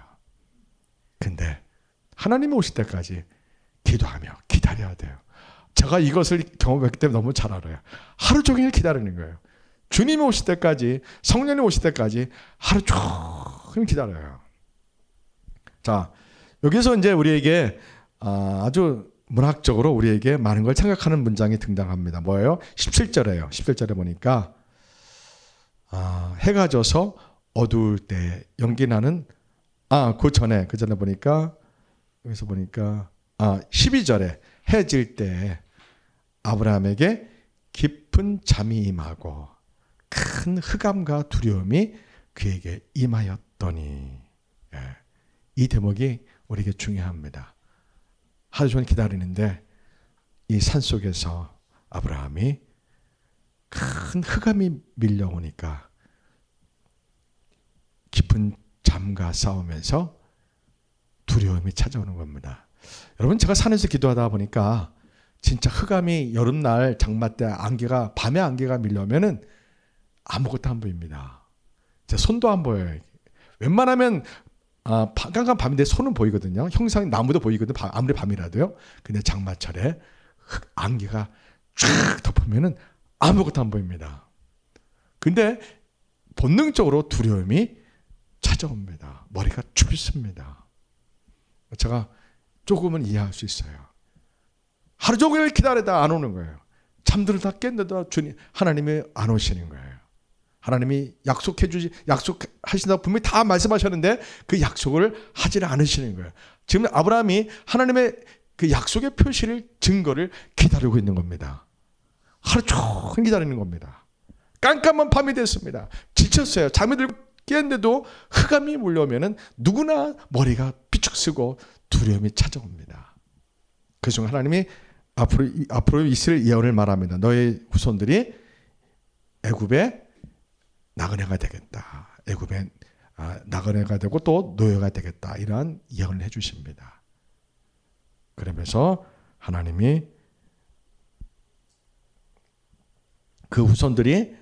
A: 근데 하나님이 오실 때까지 기도하며 기다려야 돼요. 제가 이것을 경험했기 때문에 너무 잘 알아요. 하루 종일 기다리는 거예요. 주님이 오실 때까지 성령이 오실 때까지 하루 종일 기다려요. 자, 여기서 이제 우리에게 아주 문학적으로 우리에게 많은 걸 생각하는 문장이 등장합니다. 뭐예요? 17절에요. 17절에 보니까 해가 져서 어두울 때 연기 나는 그 전에 보니까 여기서 보니까 12절에 해 질 때 아브라함에게 깊은 잠이 임하고 큰 흑암과 두려움이 그에게 임하였더니 이 대목이 우리에게 중요합니다. 하루 종일 기다리는데 이 산속에서 아브라함이 큰 흑암이 밀려오니까 깊은 잠과 싸우면서 두려움이 찾아오는 겁니다. 여러분 제가 산에서 기도하다 보니까 진짜 흑암이 여름날 장마 때 밤에 안개가 밀려오면은 아무것도 안 보입니다. 제 손도 안 보여요. 웬만하면 깜깜 밤인데 손은 보이거든요. 형상이 나무도 보이거든요. 아무리 밤이라도요. 근데 장마철에 안개가 쫙 덮으면은 아무것도 안 보입니다. 근데 본능적으로 두려움이 찾아옵니다. 머리가 춥습니다. 제가 조금은 이해할 수 있어요. 하루 종일 기다리다 안 오는 거예요. 잠들다 깼는데도 하나님이 안 오시는 거예요. 하나님이 약속하신다고 분명히 다 말씀하셨는데 그 약속을 하지를 않으시는 거예요. 지금 아브라함이 하나님의 그 약속의 표시를 증거를 기다리고 있는 겁니다. 하루 종일 기다리는 겁니다. 깜깜한 밤이 됐습니다. 지쳤어요. 잠이 들고 깼는데도 흑암이 몰려오면은 누구나 머리가 삐죽쓰고 두려움이 찾아옵니다. 그중 하나님이 앞으로 이스라엘 예언을 말합니다. 너의 후손들이 애굽에 나그네가 되겠다. 애굽에 나그네가 되고 또 노예가 되겠다. 이러한 예언을 해주십니다. 그러면서 하나님이 그 후손들이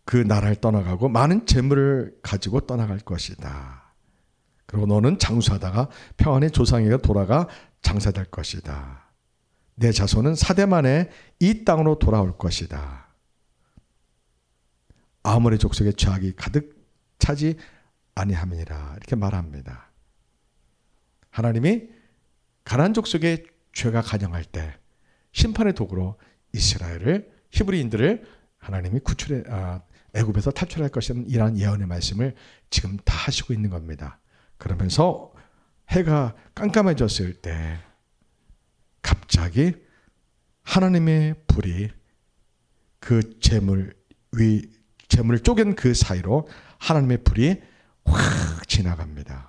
A: 그 나라를 떠나가고 많은 재물을 가지고 떠나갈 것이다. 그리고 너는 장수하다가 평안히 조상에게 돌아가 장사될 것이다. 내 자손은 4대 만에 이 땅으로 돌아올 것이다. 아모리 족속의 죄악이 가득 차지 아니함이니라. 이렇게 말합니다. 하나님이 가나안 족속의 죄가 간영할 때 심판의 도구로 이스라엘을 히브리인들을 하나님이 애굽에서 탈출할 것이라는 이러한 예언의 말씀을 지금 다 하시고 있는 겁니다. 그러면서 해가 깜깜해졌을 때 갑자기 하나님의 불이 그 재물을 쪼갠 그 사이로 하나님의 불이 확 지나갑니다.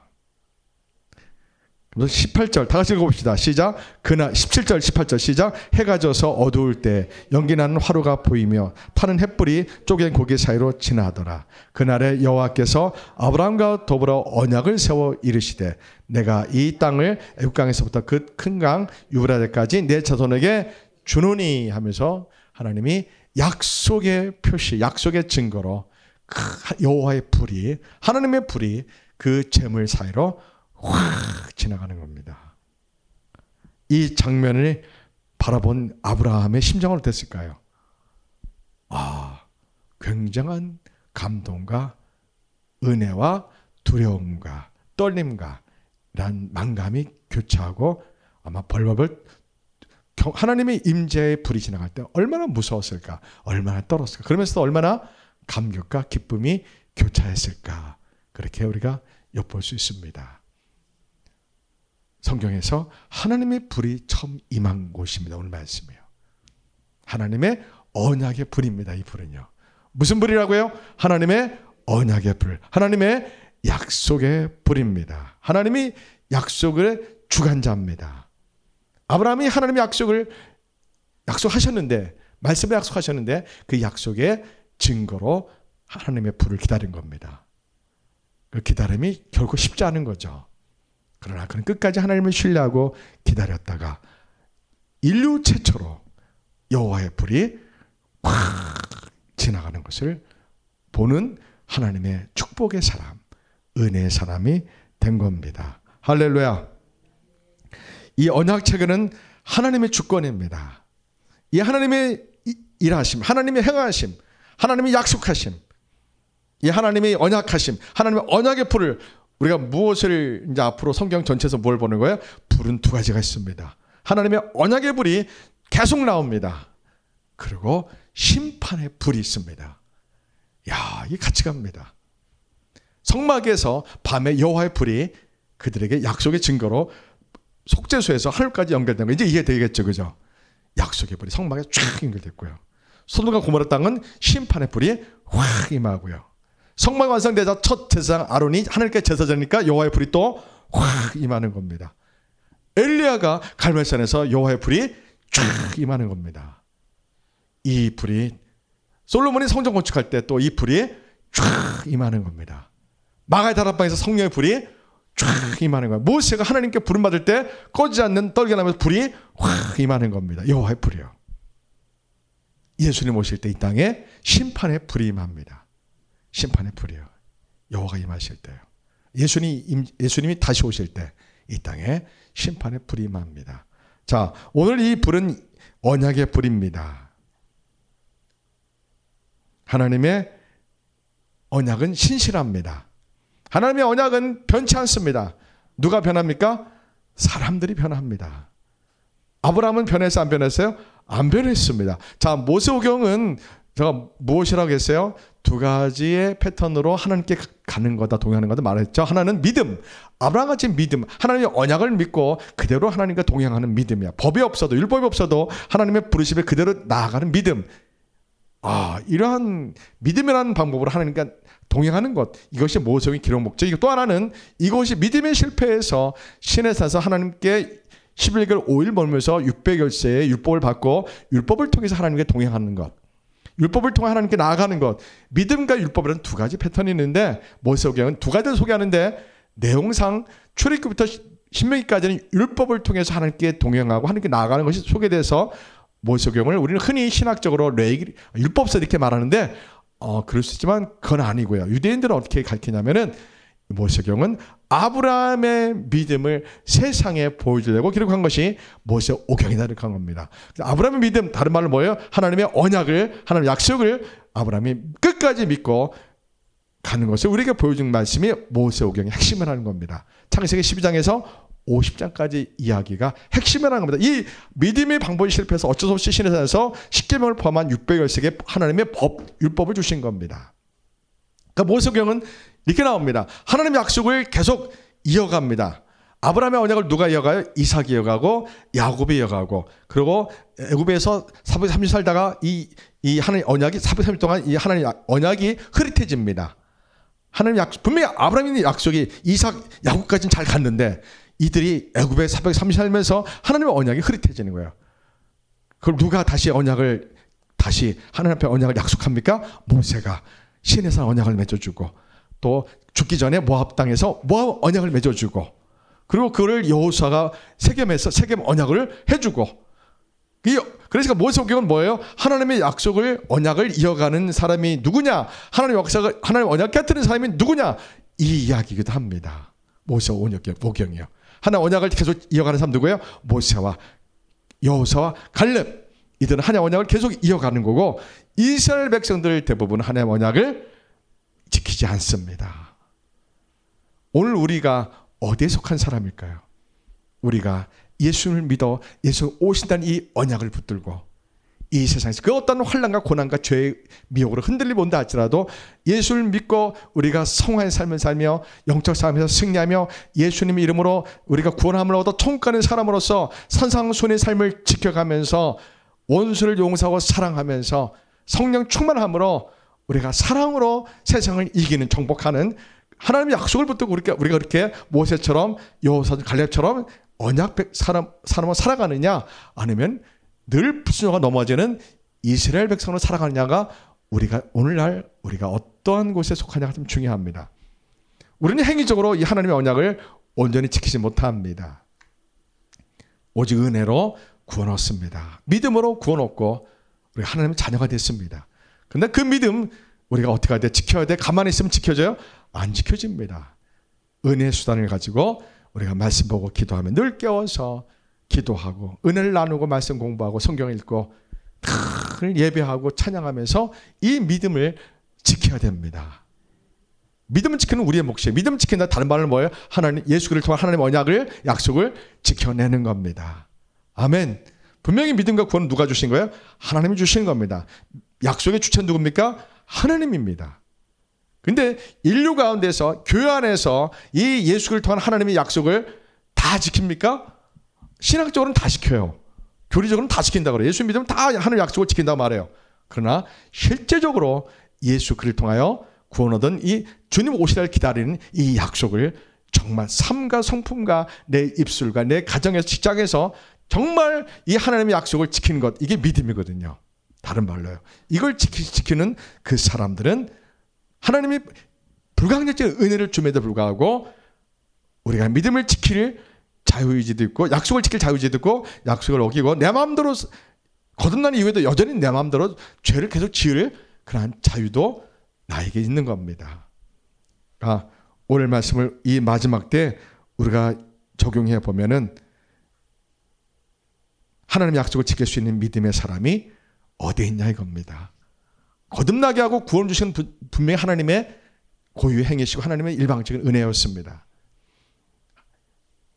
A: 18절 다 같이 읽어봅시다. 시작. 그날 17절 18절 시작. 해가 져서 어두울 때 연기 나는 화로가 보이며 타는 횃불이 쪼갠 고기 사이로 지나더라. 그날에 여호와께서 아브라함과 더불어 언약을 세워 이르시되 내가 이 땅을 애국강에서부터 그 큰 강 유브라데까지 내 자손에게 주노니 하면서 하나님이 약속의 표시, 약속의 증거로 여호와의 불이, 하나님의 불이 그 재물 사이로 확 지나가는 겁니다. 이 장면을 바라본 아브라함의 심정은 어땠을까요? 굉장한 감동과 은혜와 두려움과 떨림과 이런 만감이 교차하고 아마 벌벌벌 하나님의 임재의 불이 지나갈 때 얼마나 무서웠을까, 얼마나 떨었을까, 그러면서도 얼마나 감격과 기쁨이 교차했을까, 그렇게 우리가 엿볼 수 있습니다. 성경에서 하나님의 불이 처음 임한 곳입니다. 오늘 말씀이에요. 하나님의 언약의 불입니다. 이 불은요. 무슨 불이라고요? 하나님의 언약의 불, 하나님의 약속의 불입니다. 하나님이 약속을 주관자입니다. 아브라함이 하나님의 약속하셨는데, 말씀을 약속하셨는데 그 약속의 증거로 하나님의 불을 기다린 겁니다. 그 기다림이 결코 쉽지 않은 거죠. 그러나 그는 끝까지 하나님을 신뢰하고 기다렸다가 인류 최초로 여호와의 불이 확 지나가는 것을 보는 하나님의 축복의 사람, 은혜의 사람이 된 겁니다. 할렐루야. 이 언약체계는 하나님의 주권입니다. 이 하나님의 일하심, 하나님의 행하심, 하나님의 약속하심, 이 하나님의 언약하심, 하나님의 언약의 불을 우리가 무엇을 이제 앞으로 성경 전체에서 뭘 보는 거예요? 불은 두 가지가 있습니다. 하나님의 언약의 불이 계속 나옵니다. 그리고 심판의 불이 있습니다. 야, 이게 같이 갑니다. 성막에서 밤에 여호와의 불이 그들에게 약속의 증거로 속죄소에서 하늘까지 연결된 거 이제 이해되겠죠, 그죠? 약속의 불이 성막에 쫙 연결됐고요. 소돔과 고모라 땅은 심판의 불이 확 임하고요. 성막이 완성되자 첫 제사장 아론이 하나님께 제사 드리니까 여호와의 불이 또 확 임하는 겁니다. 엘리야가 갈멜산에서 여호와의 불이 쫙 임하는 겁니다. 이 불이 솔로몬이 성전 건축할 때 또 이 불이 쫙 임하는 겁니다. 마가의 다락방에서 성령의 불이 쫙 임하는 거예요. 모세가 하나님께 부름 받을 때 꺼지지 않는 떨겨나면서 불이 확 임하는 겁니다. 여호와의 불이요. 예수님 오실 때 이 땅에 심판의 불이 임합니다. 심판의 불이요. 여호와가 임하실 때요. 예수님이 다시 오실 때 이 땅에 심판의 불이 임합니다. 자, 오늘 이 불은 언약의 불입니다. 하나님의 언약은 신실합니다. 하나님의 언약은 변치 않습니다. 누가 변합니까? 사람들이 변합니다. 아브라함은 변했어요? 안 변했어요? 안 변했습니다. 자, 모세오경은 제가 무엇이라고 했어요? 두 가지의 패턴으로 하나님께 가는 거다, 동행하는 거다 말했죠. 하나는 믿음, 아브라함같이 믿음, 하나님의 언약을 믿고 그대로 하나님과 동행하는 믿음이야. 법이 없어도, 율법이 없어도 하나님의 부르심에 그대로 나아가는 믿음. 이러한 믿음이라는 방법으로 하나님과 동행하는 것, 이것이 모세오경의 기록 목적이고, 또 하나는 이것이 믿음의 실패에서 신의 산에서 하나님께 11개월 5일 멀면서 600열세의 율법을 받고 율법을 통해서 하나님께 동행하는 것, 율법을 통해 하나님께 나아가는 것, 믿음과 율법이라는 두 가지 패턴이 있는데 모세오경은 두 가지를 소개하는데 내용상 출애굽부터 신명기까지는 율법을 통해서 하나님께 동행하고 하나님께 나아가는 것이 소개돼서 모세오경을 우리는 흔히 신학적으로 율법서 이렇게 말하는데 그럴 수 있지만 그건 아니고요. 유대인들은 어떻게 가르치냐면은 모세오경은 아브라함의 믿음을 세상에 보여주려고 기록한 것이 모세오경이다 이렇게 한 겁니다. 아브라함의 믿음, 다른 말로 뭐예요? 하나님의 언약을, 하나님의 약속을 아브라함이 끝까지 믿고 가는 것을 우리에게 보여준 말씀이 모세오경의 핵심을 하는 겁니다. 창세기 12장에서 50장까지 이야기가 핵심을 하는 겁니다. 이 믿음의 방법이 실패해서 어쩔 수 없이 신의 산에서 십계명을 포함한 600열색의 하나님의 율법을 주신 겁니다. 그러니까 모세오경은 이렇게 나옵니다. 하나님의 약속을 계속 이어갑니다. 아브라함의 언약을 누가 이어가요? 이삭이 이어가고 야곱이 이어가고, 그리고 애굽에서 430년 살다가 이 하나님 언약이 430년 동안 이 하나님 언약이 흐릿해집니다. 하나님 분명히 아브라함의 약속이 이삭, 야곱까지는 잘 갔는데 이들이 애굽에 430 살면서 하나님의 언약이 흐릿해지는 거예요. 그걸 누가 다시 언약을 하나님 앞에 언약을 약속합니까? 모세가 시내산 언약을 맺어주고 또 죽기 전에 모압 땅에서 모압 언약을 맺어주고 그리고 그거를 여호수아가 세겜에서 세겜 언약을 해주고 그러니까 모세오경은 뭐예요? 하나님의 약속을 언약을 이어가는 사람이 누구냐? 하나님의 언약 깨뜨리는 사람이 누구냐? 이 이야기이기도 합니다. 모세오경이요. 하나님 언약을 계속 이어가는 사람 누구예요? 모세와 여호수아와 갈렙. 이들은 하나님 언약을 계속 이어가는 거고 이스라엘 백성들 대부분 하나님 언약을 지키지 않습니다. 오늘 우리가 어디에 속한 사람일까요? 우리가 예수를 믿어 예수 오신다는 이 언약을 붙들고 이 세상에서 그 어떤 환난과 고난과 죄의 미혹으로 흔들림 온다 할지라도 예수를 믿고 우리가 성화의 삶을 살며 영적 삶에서 승리하며 예수님의 이름으로 우리가 구원함을 얻어 천국 가는 사람으로서 선상순의 삶을 지켜가면서 원수를 용서하고 사랑하면서 성령 충만함으로 우리가 사랑으로 세상을 이기는 정복하는 하나님의 약속을 붙들고 우리가 그렇게 모세처럼 여호수아 갈렙처럼 언약 사람으로 살아가느냐 아니면 늘 불순종과 넘어지는 이스라엘 백성으로 살아가느냐가 우리가 오늘날 우리가 어떠한 곳에 속하냐가 좀 중요합니다. 우리는 행위적으로 이 하나님의 언약을 온전히 지키지 못합니다. 오직 은혜로 구원 얻습니다. 믿음으로 구원 얻고 우리가 하나님의 자녀가 됐습니다. 그런데 그 믿음 우리가 어떻게 해야 돼? 지켜야 돼? 가만히 있으면 지켜져요? 안 지켜집니다. 은혜의 수단을 가지고 우리가 말씀 보고 기도하면 늘 깨워서 기도하고 은혜를 나누고 말씀 공부하고 성경 읽고 늘 예배하고 찬양하면서 이 믿음을 지켜야 됩니다. 믿음을 지키는 우리의 몫이에요. 믿음을 지킨다 다른 말은 뭐예요? 하나님 예수 그리스도를 통한 하나님의 언약을 약속을 지켜내는 겁니다. 아멘. 분명히 믿음과 구원은 누가 주신 거예요? 하나님이 주신 겁니다. 약속의 주체는 누굽니까? 하나님입니다. 근데 인류 가운데서 교회 안에서 이 예수를 통한 하나님의 약속을 다 지킵니까? 신학적으로는 다 지켜요. 교리적으로는 다 지킨다고 그래요. 예수 믿으면 다 하나님의 약속을 지킨다고 말해요. 그러나 실제적으로 예수 그리스도를 통하여 구원 얻은 이 주님 오시기를 기다리는 이 약속을 정말 삶과 성품과 내 입술과 내 가정에서 직장에서 정말 이 하나님의 약속을 지키는 것 이게 믿음이거든요. 다른 말로요. 이걸 지키는 그 사람들은 하나님이 불가항력적인 은혜를 줌에도 불구하고 우리가 믿음을 지킬 자유의지도 있고 약속을 지킬 자유의지도 있고 약속을 어기고 내 마음대로 거듭난 이후에도 여전히 내 마음대로 죄를 계속 지을 그러한 자유도 나에게 있는 겁니다. 오늘 말씀을 이 마지막 때 우리가 적용해 보면은 하나님의 약속을 지킬 수 있는 믿음의 사람이 어디에 있냐 이겁니다. 거듭나게 하고 구원 주시는 분명히 하나님의 고유의 행위시고 하나님의 일방적인 은혜였습니다.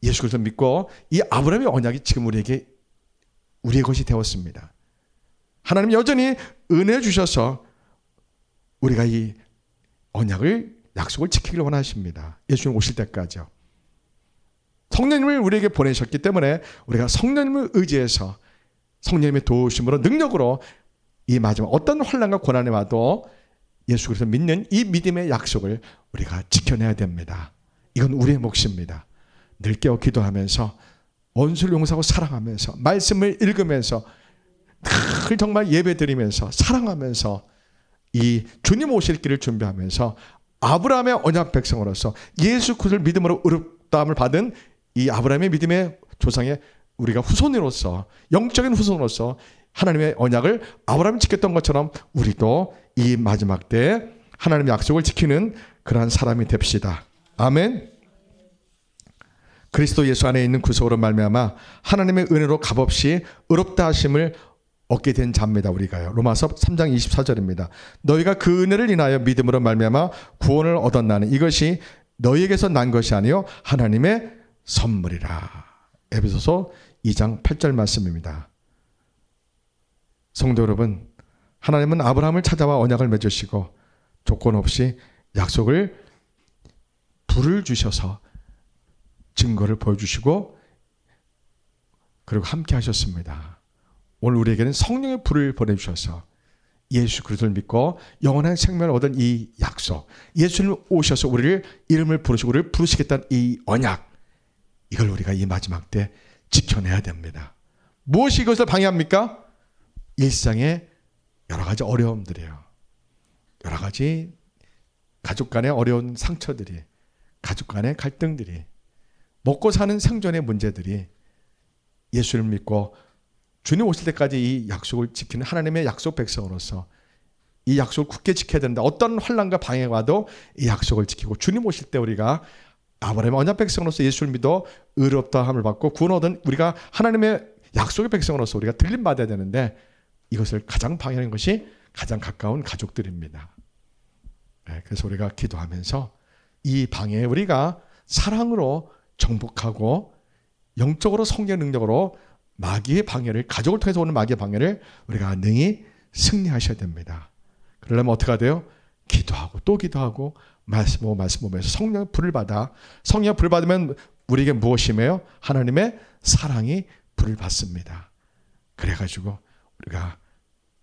A: 예수 그리스도 믿고 이 아브라함의 언약이 지금 우리의 것이 되었습니다. 하나님 여전히 은혜 주셔서 우리가 이 언약을 약속을 지키길 원하십니다. 예수님 오실 때까지요. 성령님을 우리에게 보내셨기 때문에 우리가 성령님을 의지해서 성령님의 도우심으로 능력으로 이 마지막 어떤 환난과 고난이 와도 예수 그리스도 믿는 이 믿음의 약속을 우리가 지켜내야 됩니다. 이건 우리의 몫입니다. 늘 깨어 기도하면서 원수를 용서하고 사랑하면서 말씀을 읽으면서 늘 정말 예배드리면서 사랑하면서 이 주님 오실 길을 준비하면서 아브라함의 언약 백성으로서 예수 그리스도를 믿음으로 의롭다함을 받은 이 아브라함의 믿음의 조상의 우리가 후손으로서 영적인 후손으로서 하나님의 언약을 아브라함이 지켰던 것처럼 우리도 이 마지막 때 하나님의 약속을 지키는 그러한 사람이 됩시다. 아멘. 그리스도 예수 안에 있는 구속으로 말미암아 하나님의 은혜로 값없이 의롭다 하심을 얻게 된 자입니다. 우리가요. 로마서 3장 24절입니다. 너희가 그 은혜를 인하여 믿음으로 말미암아 구원을 얻었나니 이것이 너희에게서 난 것이 아니요 하나님의 선물이라. 에베소서 2장 8절 말씀입니다. 성도 여러분, 하나님은 아브라함을 찾아와 언약을 맺으시고 조건 없이 약속을 불을 주셔서 증거를 보여주시고 그리고 함께 하셨습니다. 오늘 우리에게는 성령의 불을 보내주셔서 예수 그리스도를 믿고 영원한 생명을 얻은 이 약속, 예수님 오셔서 우리를 이름을 부르시고 우리를 부르시겠다는 이 언약, 이걸 우리가 이 마지막 때 지켜내야 됩니다. 무엇이 이것을 방해합니까? 일상의 여러 가지 어려움들이에요. 여러 가지 가족 간의 어려운 상처들이, 가족 간의 갈등들이, 먹고 사는 생존의 문제들이 예수를 믿고 주님 오실 때까지 이 약속을 지키는 하나님의 약속 백성으로서 이 약속을 굳게 지켜야 된다. 어떤 환난과 방해가 와도 이 약속을 지키고 주님 오실 때 우리가 아브라함의 언약 백성으로서 예수를 믿어 의롭다함을 받고 구원 얻은 우리가 하나님의 약속의 백성으로서 우리가 들림받아야 되는데 이것을 가장 방해하는 것이 가장 가까운 가족들입니다. 그래서 우리가 기도하면서 이 방해에 우리가 사랑으로 정복하고 영적으로 성령 능력으로 마귀의 방해를, 가족을 통해서 오는 마귀의 방해를 우리가 능히 승리하셔야 됩니다. 그러려면 어떻게 해야 돼요? 기도하고 또 기도하고 말씀하고 말씀하면서 성령의 불을 받아, 성령의 불을 받으면 우리에게 무엇이며 하나님의 사랑이 불을 받습니다. 그래가지고 우리가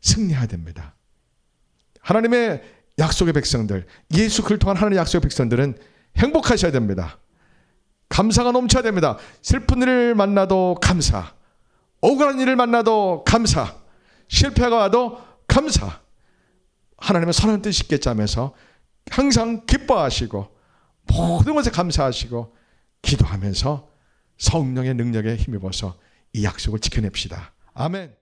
A: 승리해야 됩니다. 하나님의 약속의 백성들, 예수 그리스도를 통한 하나님의 약속의 백성들은 행복하셔야 됩니다. 감사가 넘쳐야 됩니다. 슬픈 일을 만나도 감사, 억울한 일을 만나도 감사, 실패가 와도 감사, 하나님의 선한 뜻이 있겠지 하면서 항상 기뻐하시고 모든 것에 감사하시고 기도하면서 성령의 능력에 힘입어서 이 약속을 지켜냅시다. 아멘.